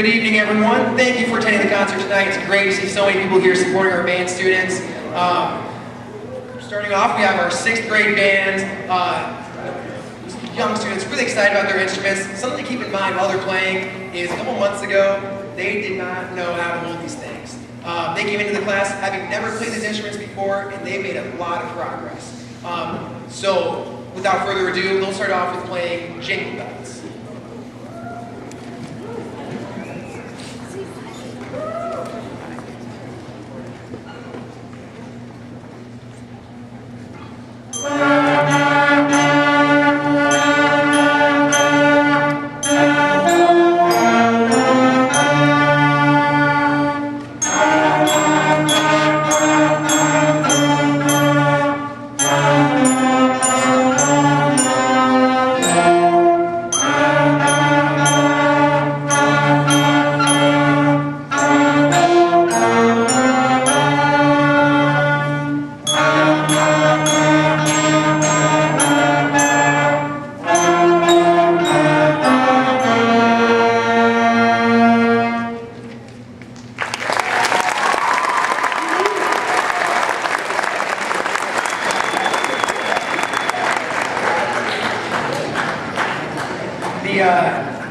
Good evening, everyone. Thank you for attending the concert tonight. It's great to see so many people here supporting our band students. Starting off, we have our 6th grade band. Young students really excited about their instruments. Something to keep in mind while they're playing is a couple months ago, they did not know how to hold these things. They came into the class having never played these instruments before, and they made a lot of progress. So, without further ado, they'll start off with playing Jingle Bells.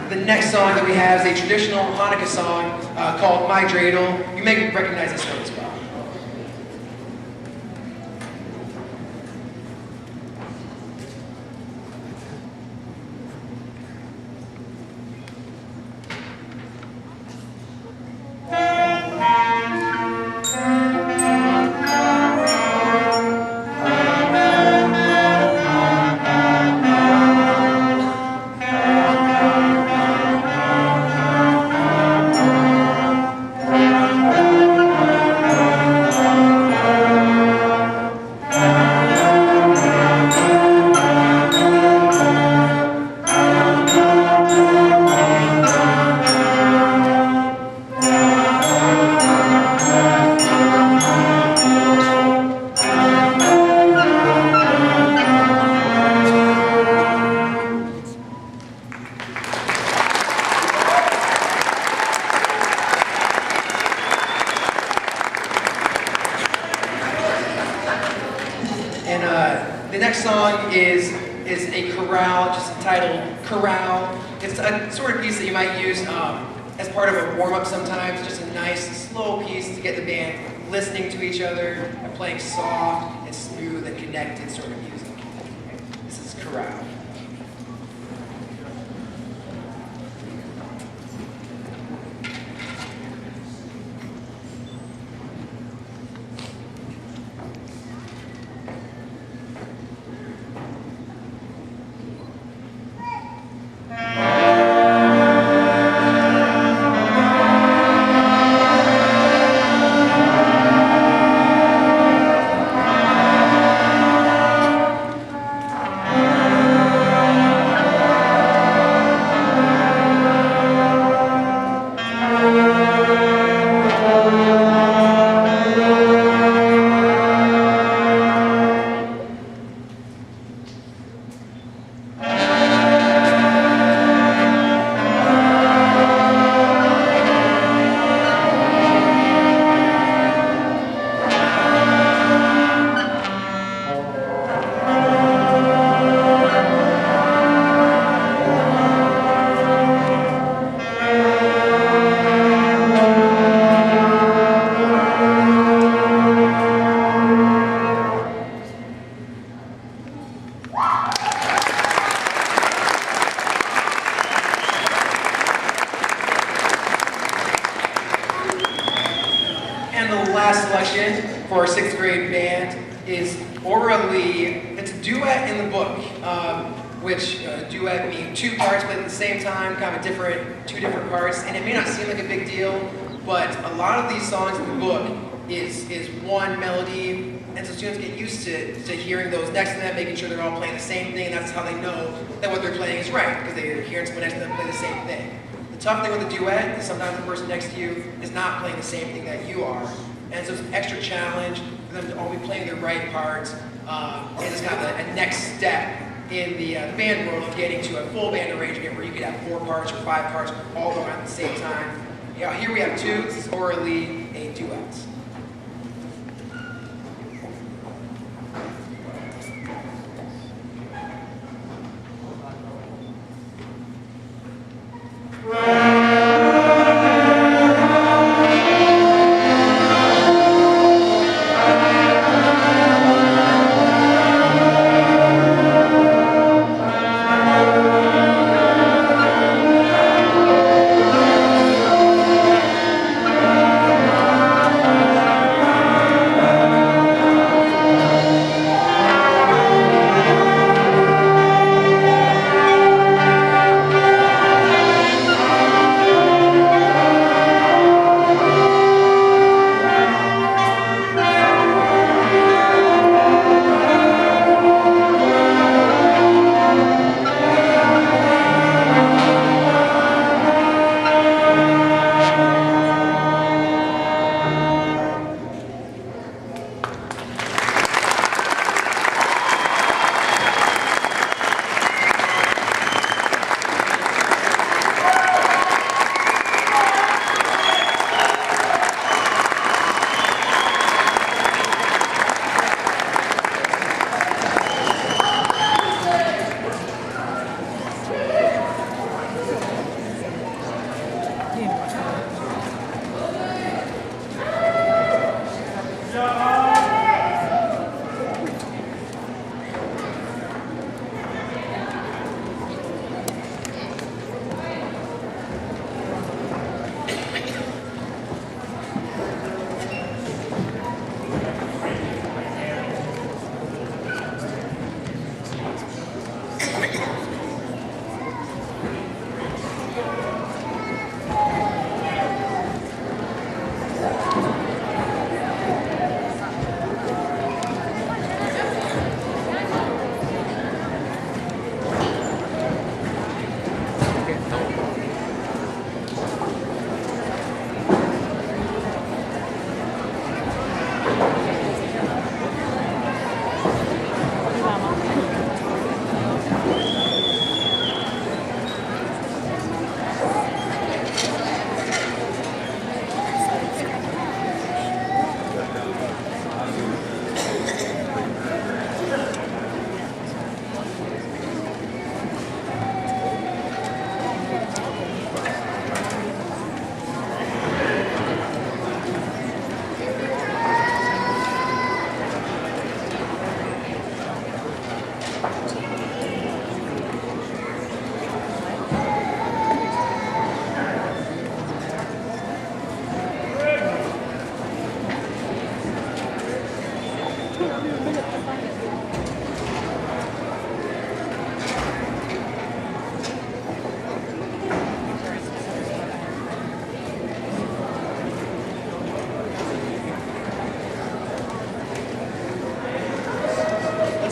The next song that we have is a traditional Hanukkah song called My Dreidel. You may recognize this one as well. The next song is a chorale, just entitled Chorale. It's a sort of piece that you might use as part of a warm-up sometimes, just a nice, slow piece to get the band listening to each other and playing soft and smooth and connected sort of music. This is Chorale. Last selection for our 6th grade band is orally. It's a duet in the book, which duet means 2 parts played at the same time, kind of two different parts, and it may not seem like a big deal, but a lot of these songs in the book is one melody, and so students get used to hearing those next to them, making sure they're all playing the same thing, and that's how they know that what they're playing is right, because they're hearing someone next to them play the same thing. The tough thing with a duet is sometimes the person next to you is not playing the same thing that you are. And so it's an extra challenge for them to all be playing their right parts. And it's kind of a next step in the band world of getting to a full band arrangement where you could have 4 parts or 5 parts all going on at the same time. Here we have 2. This is orally a duet.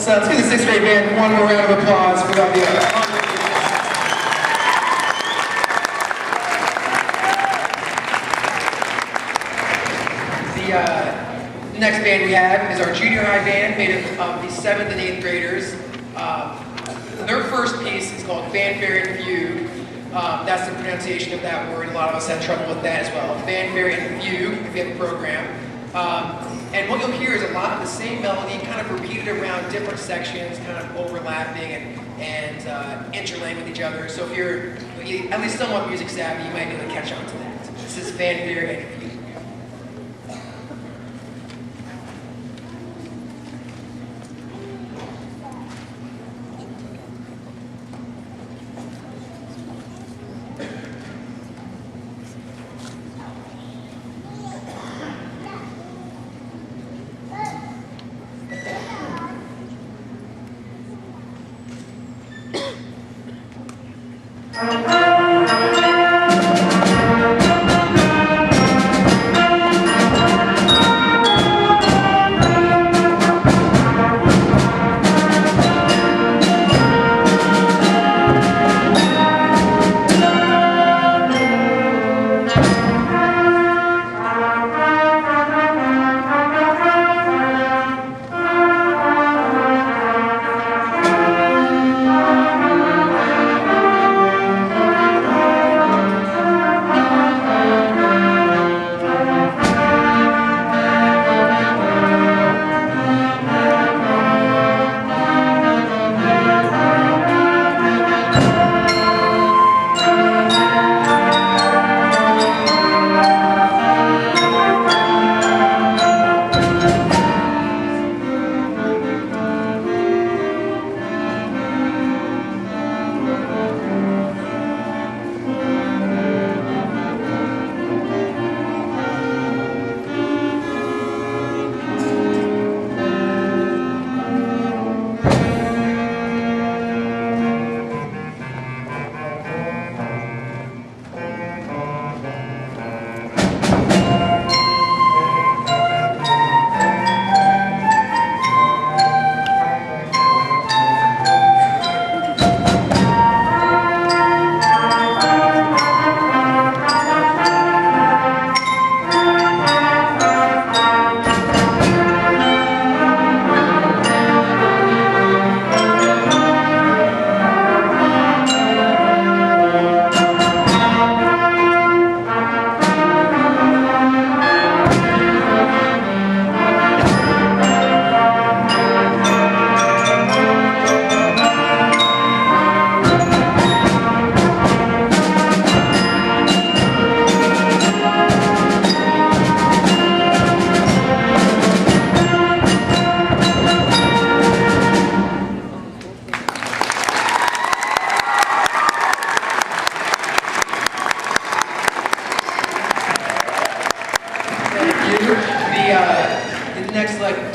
Let's give the 6th grade band one more round of applause for the next band we have is our junior high band, made of the 7th and 8th graders. Their first piece is called Fanfare and Fugue. That's the pronunciation of that word. A lot of us had trouble with that as well. Fanfare and Fugue, if you have a program. And what you'll hear is a lot of the same melody, kind of repeated around different sections, kind of overlapping and interlaying with each other. So if you're at least somewhat music savvy, you might be able to catch on to that. This is Fanfare and Fugue.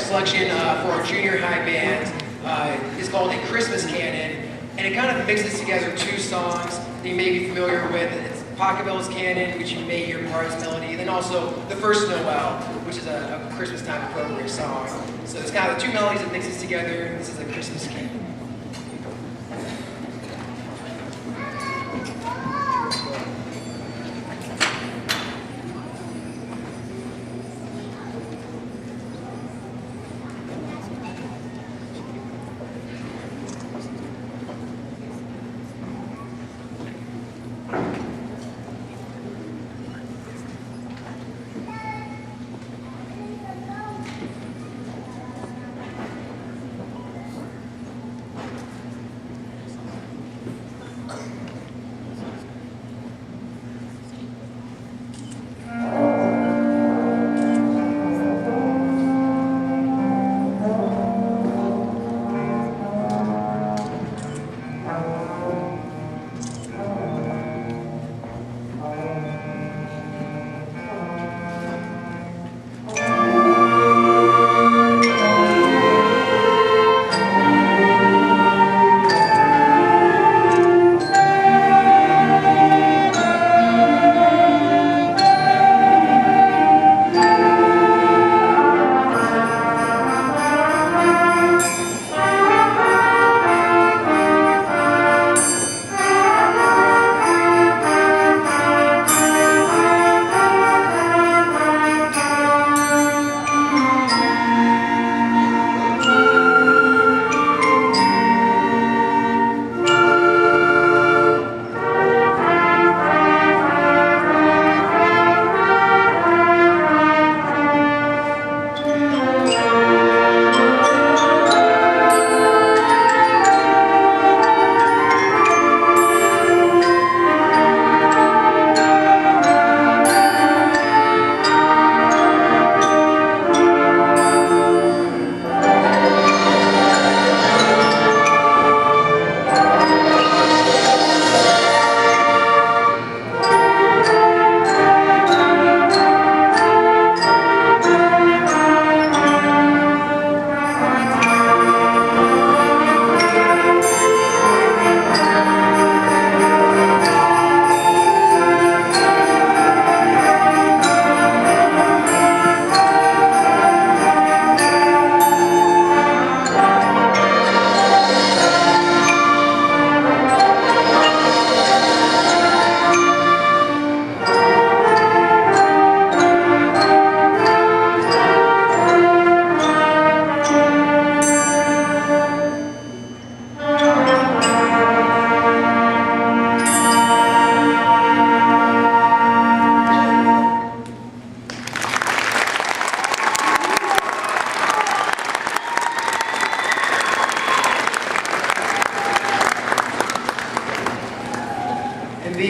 selection for our junior high band is called A Christmas Canon, and it kind of mixes together two songs that you may be familiar with. It's Pachelbel's Canon, which you may hear part of its melody, and then also The First Noel, which is a Christmas time appropriate song. So it's kind of the two melodies that mixes together. This is A Christmas Canon.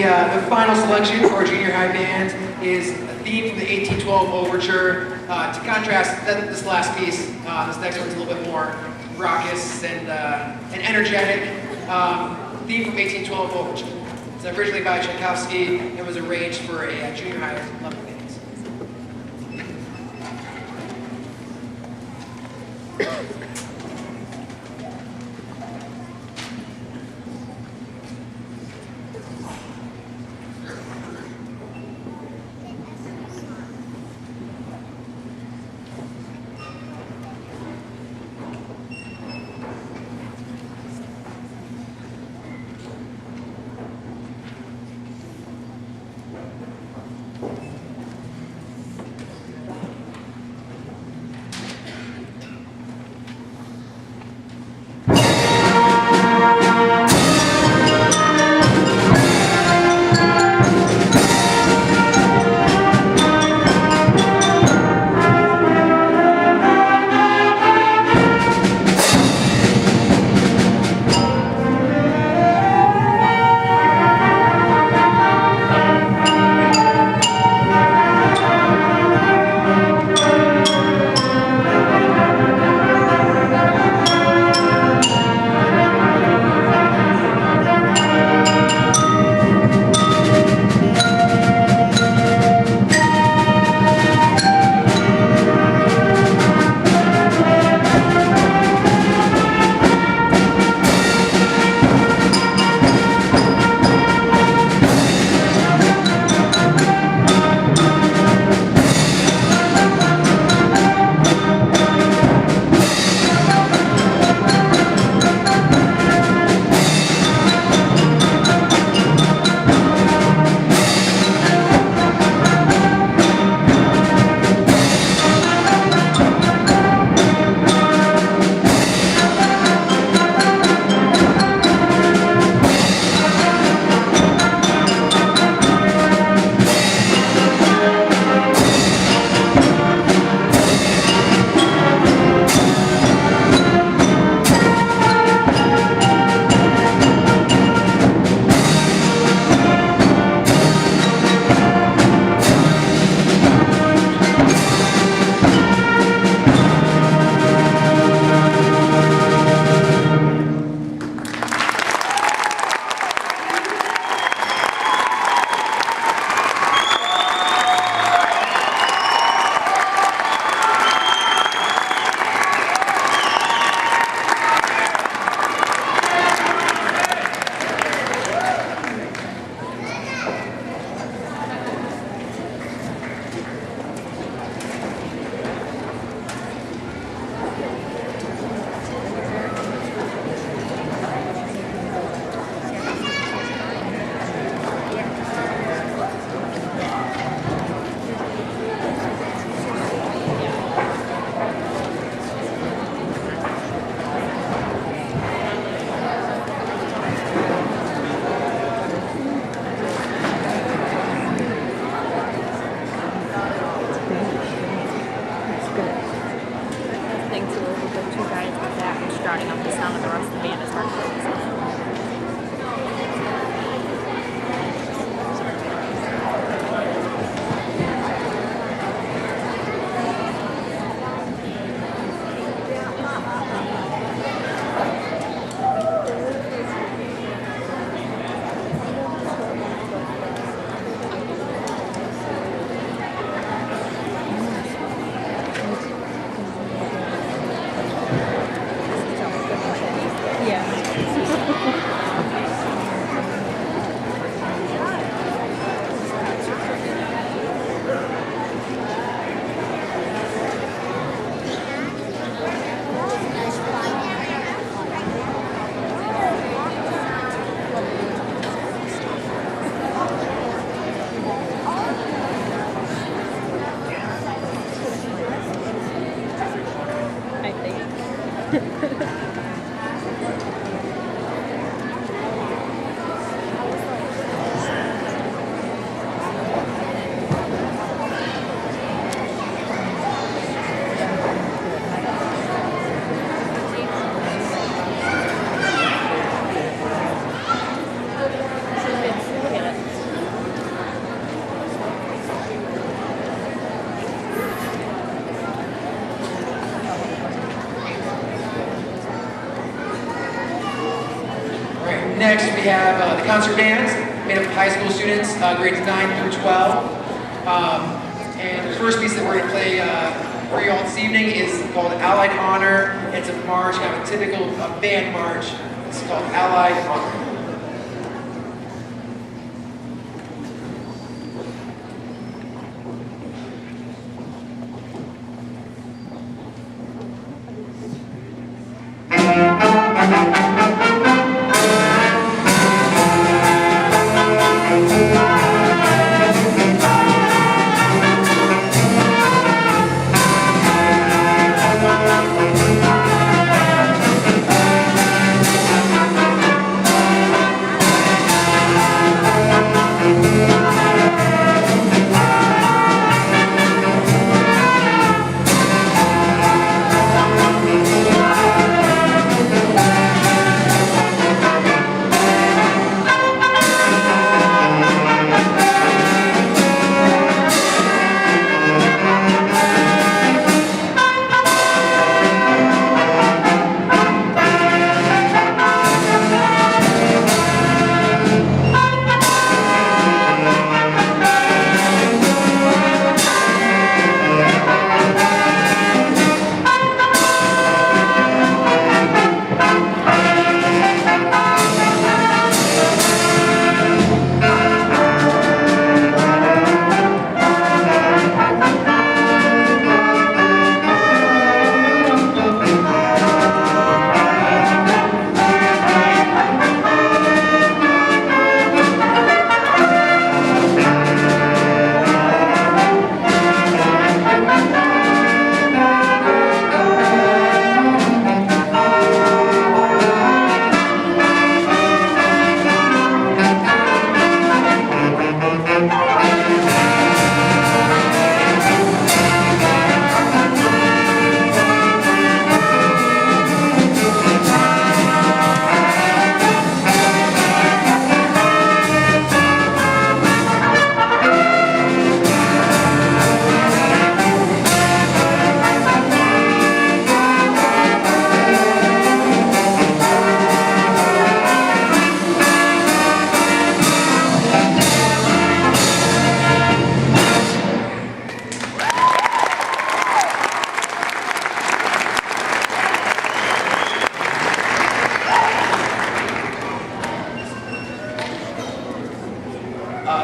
The final selection for our junior high band is a theme from the 1812 Overture. To contrast this last piece, this next one's a little bit more raucous and energetic. Theme from 1812 Overture. It's originally by Tchaikovsky and was arranged for a junior high level band. Next, we have the concert band, made up of high school students, grades 9 through 12. And the first piece that we're going to play for you all this evening is called Allied Honor. It's a march, kind of a typical band march. It's called Allied Honor.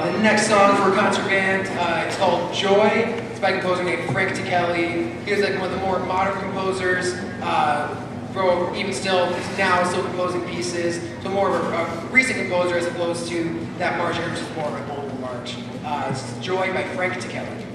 The next song for a concert band, it's called Joy. It's by a composer named Frank Kelly. He was like one of the more modern composers, even still, now still composing pieces. So more of a recent composer as opposed to that march, which is more of an older march. It's Joy by Frank Kelly.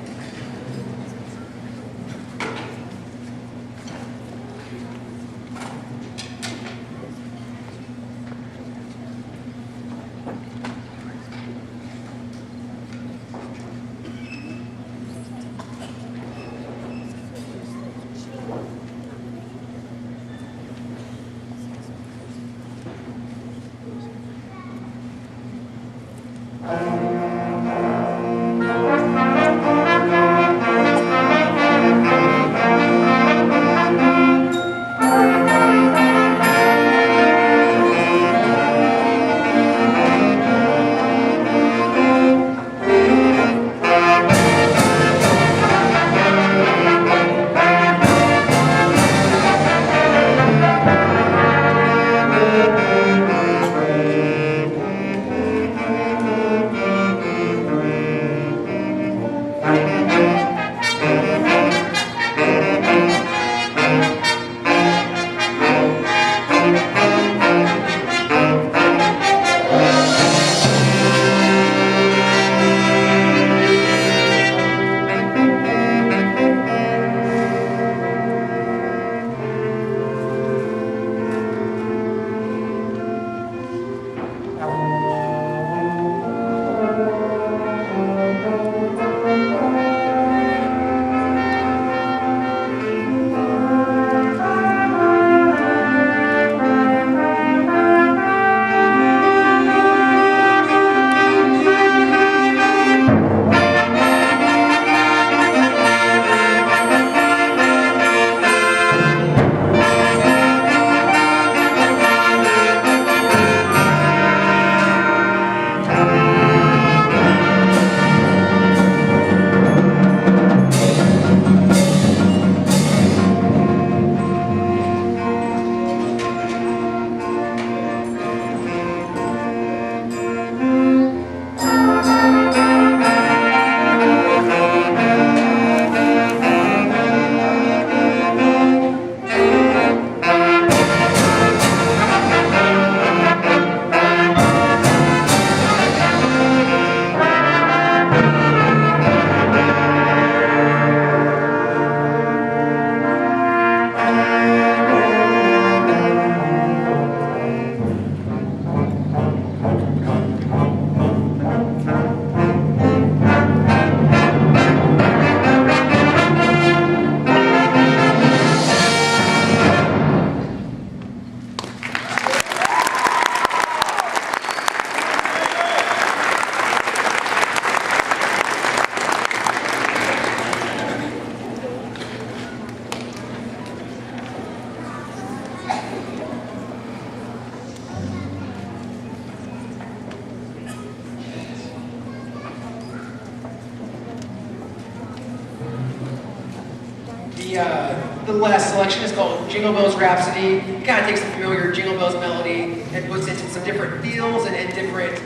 The last selection is called Jingle Bells Rhapsody. It kind of takes the familiar Jingle Bells melody and puts it into some different feels and different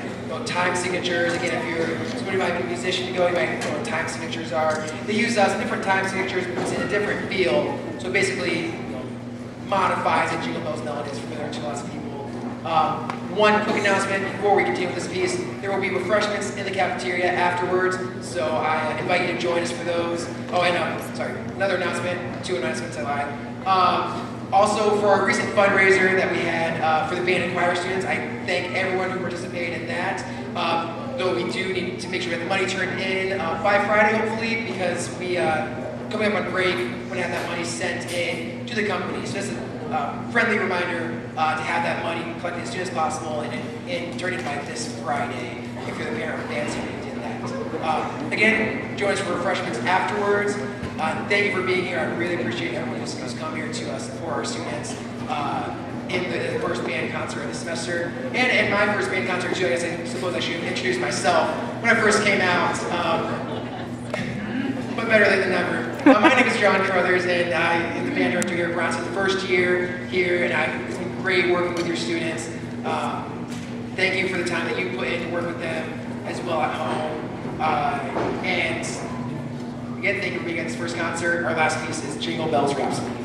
time signatures. Again, if you're somebody who might be a musician to go, you might know what time signatures are. They use some different time signatures, but it's in a different feel. So it basically modifies a Jingle Bells melody that's familiar to lots of people. One quick announcement before we continue with this piece. There will be refreshments in the cafeteria afterwards, so I invite you to join us for those. Oh, and sorry, another announcement, 2 announcements, I lied. Also, for our recent fundraiser that we had for the band and choir students, I thank everyone who participated in that. Though we do need to make sure we have the money turned in by Friday, hopefully, because we, coming up on break, we're going to have that money sent in to the company. So this is a friendly reminder to have that money collected as soon as possible and turned in by this Friday, if you're the parent or band student who did that. Again, join us for refreshments afterwards. Thank you for being here. I really appreciate everyone who's come here to support our students in the first band concert of the semester. And my first band concert too. I guess I suppose I should introduce myself. When I first came out, but better late than never. My name is John Carruthers, and I am the band director here at Bronson. The first year here, and it's been great working with your students. Thank you for the time that you put in to work with them as well at home. And again, thank you for being at this first concert. Our last piece is Jingle Bells Rhapsody.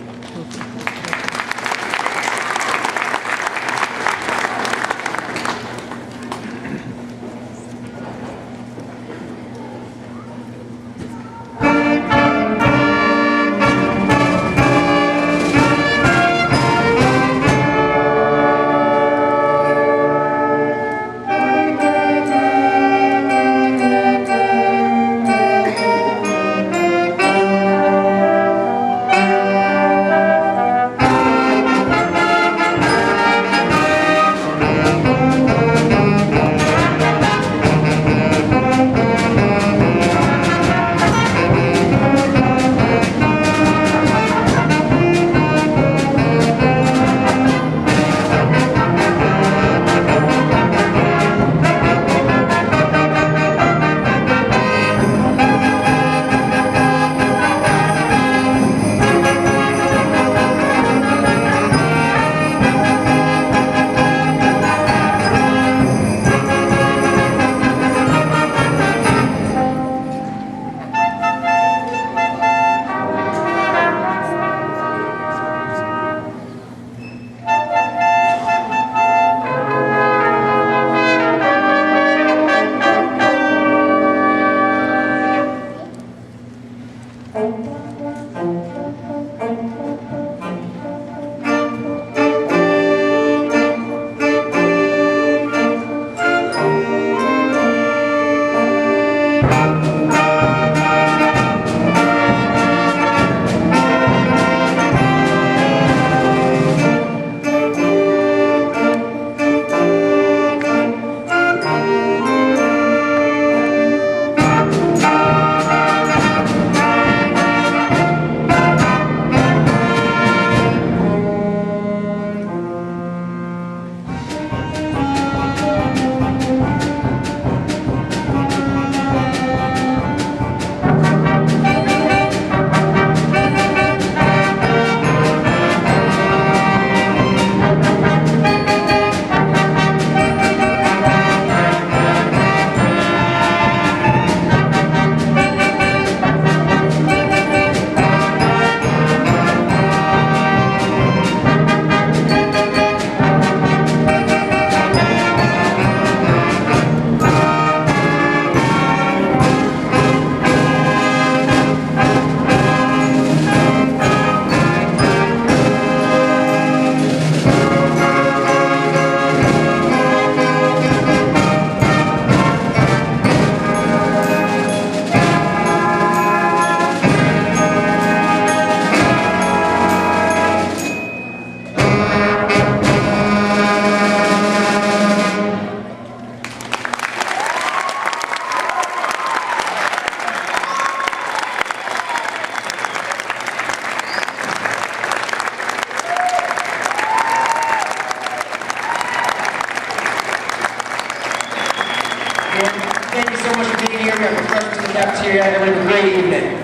Thank you so much for being here. We have refreshments in the cafeteria. Have a great evening.